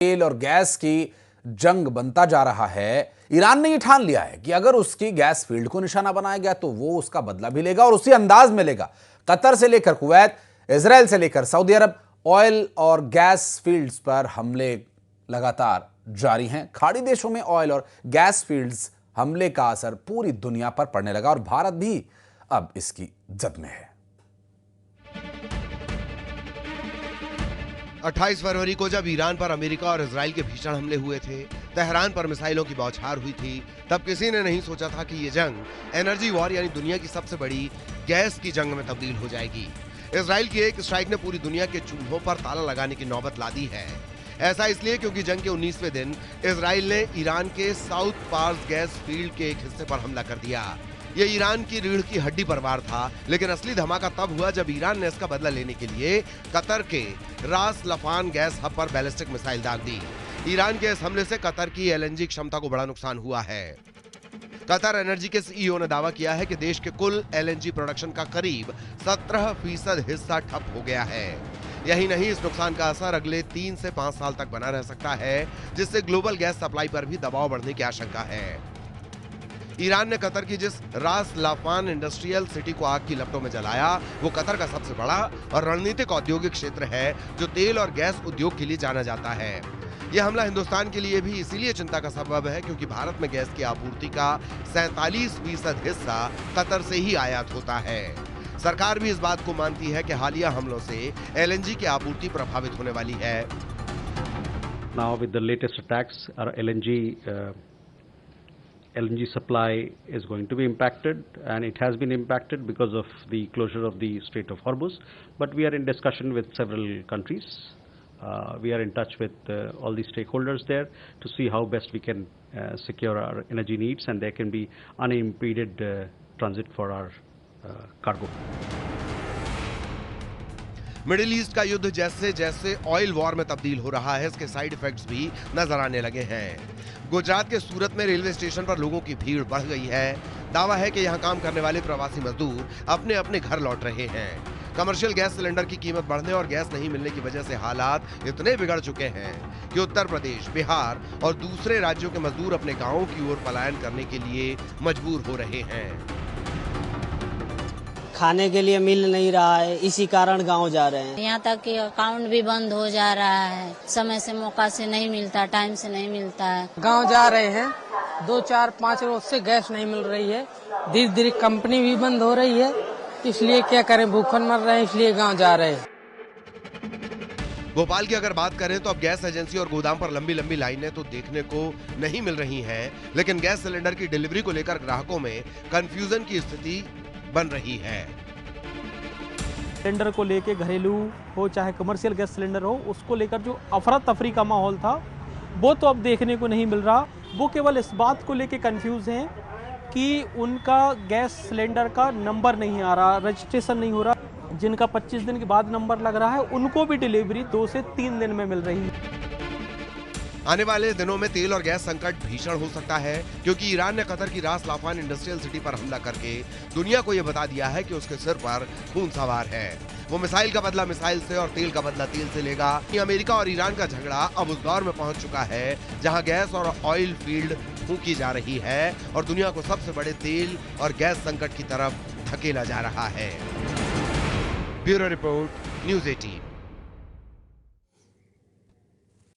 तेल और गैस की जंग बनता जा रहा है। ईरान ने ये ठान लिया है कि अगर उसकी गैस फील्ड को निशाना बनाया गया तो वो उसका बदला भी लेगा और उसी अंदाज में लेगा। कतर से लेकर कुवैत, इजराइल से लेकर सऊदी अरब, ऑयल और गैस फील्ड्स पर हमले लगातार जारी हैं। खाड़ी देशों में ऑयल और गैस फील्ड्स हमले का असर पूरी दुनिया पर पड़ने लगा और भारत भी अब इसकी जद में है। 28 फरवरी को जब ईरान पर अमेरिका और इजराइल के भीषण हमले हुए थे, तेहरान पर मिसाइलों की बौछार हुई थी, तब किसी ने नहीं सोचा था कि ये जंग एनर्जी वॉर यानी दुनिया की सबसे बड़ी गैस की जंग में तब्दील हो जाएगी। इजराइल की एक स्ट्राइक ने पूरी दुनिया के चूल्हों पर ताला लगाने की नौबत ला दी है। ऐसा इसलिए क्योंकि जंग के 19वें दिन इजराइल ने ईरान के साउथ पार्स गैस फील्ड के एक हिस्से पर हमला कर दिया। ये ईरान की रीढ़ की हड्डी पर वार था, लेकिन असली धमाका तब हुआ जब ईरान ने इसका बदला लेने के लिए कतर के रास लफान गैस हब पर बैलिस्टिक मिसाइल दाग दी। ईरान के इस हमले से कतर की एलएनजी क्षमता को बड़ा नुकसान हुआ है। कतर एनर्जी के सीईओ ने दावा किया है कि देश के कुल एलएनजी प्रोडक्शन का करीब 17% हिस्सा ठप हो गया है। यही नहीं, इस नुकसान का असर अगले 3 से 5 साल तक बना रह सकता है, जिससे ग्लोबल गैस सप्लाई पर भी दबाव बढ़ने की आशंका है। ईरान ने कतर की जिस रास लाफान इंडस्ट्रियल सिटी को आग की लपटों में जलाया, वो कतर का सबसे बड़ा और रणनीतिक औद्योगिक क्षेत्र है, जो तेल और गैस उद्योग के लिए जाना जाता है। यह हमला हिंदुस्तान के लिए भी इसीलिए चिंता का सबब है क्योंकि भारत में गैस की आपूर्ति का 47% हिस्सा कतर से ही आयात होता है। सरकार भी इस बात को मानती है कि हालिया हमलों से एलएनजी की आपूर्ति प्रभावित होने वाली है। Now with the latest attacks, our LNG supply is going to be impacted, and it has been impacted because of the closure of the Strait of Hormuz. But we are in discussion with several countries. We are in touch with all the stakeholders there to see how best we can secure our energy needs, and there can be unimpeded transit for our cargo. Middle east का युद्ध जैसे जैसे oil war में तब्दील हो रहा है, इसके साइड इफेक्ट्स भी नजर आने लगे हैं। गुजरात के सूरत में रेलवे स्टेशन पर लोगों की भीड़ बढ़ गई है। दावा है कि यहाँ काम करने वाले प्रवासी मजदूर अपने अपने घर लौट रहे हैं। कमर्शियल गैस सिलेंडर की कीमत बढ़ने और गैस नहीं मिलने की वजह से हालात इतने बिगड़ चुके हैं कि उत्तर प्रदेश, बिहार और दूसरे राज्यों के मजदूर अपने गांवों की ओर पलायन करने के लिए मजबूर हो रहे हैं। खाने के लिए मिल नहीं रहा है, इसी कारण गांव जा रहे हैं। यहाँ तक कि अकाउंट भी बंद हो जा रहा है, समय से मौका से नहीं मिलता, टाइम से नहीं मिलता है। गांव जा रहे हैं, 2, 4, 5 रोज से गैस नहीं मिल रही है। धीरे धीरे कंपनी भी बंद हो रही है, इसलिए क्या करें, भूखन मर रहे हैं, इसलिए गाँव जा रहे हैं। भोपाल की अगर बात करें तो अब गैस एजेंसी और गोदाम पर लंबी लंबी लाइनें तो देखने को नहीं मिल रही हैं, लेकिन गैस सिलेंडर की डिलीवरी को लेकर ग्राहकों में कंफ्यूजन की स्थिति बन रही है। सिलेंडर को लेके, घरेलू हो चाहे कमर्शियल गैस सिलेंडर हो, उसको लेकर जो अफरा तफरी का माहौल था वो तो अब देखने को नहीं मिल रहा। वो केवल इस बात को लेके कंफ्यूज हैं कि उनका गैस सिलेंडर का नंबर नहीं आ रहा, रजिस्ट्रेशन नहीं हो रहा। जिनका 25 दिन के बाद नंबर लग रहा है, उनको भी डिलीवरी 2 से 3 दिन में मिल रही है। आने वाले दिनों में तेल और गैस संकट भीषण हो सकता है, क्योंकि ईरान ने कतर की रास लाफान इंडस्ट्रियल सिटी पर हमला करके दुनिया को यह बता दिया है कि उसके सिर पर खून सवार है। वो मिसाइल का बदला मिसाइल से और तेल का बदला तेल से लेगा। अमेरिका और ईरान का झगड़ा अब उस दौर में पहुंच चुका है जहां गैस और ऑयल फील्ड फूंकी जा रही है और दुनिया को सबसे बड़े तेल और गैस संकट की तरफ धकेला जा रहा है। Bureau report, news 18।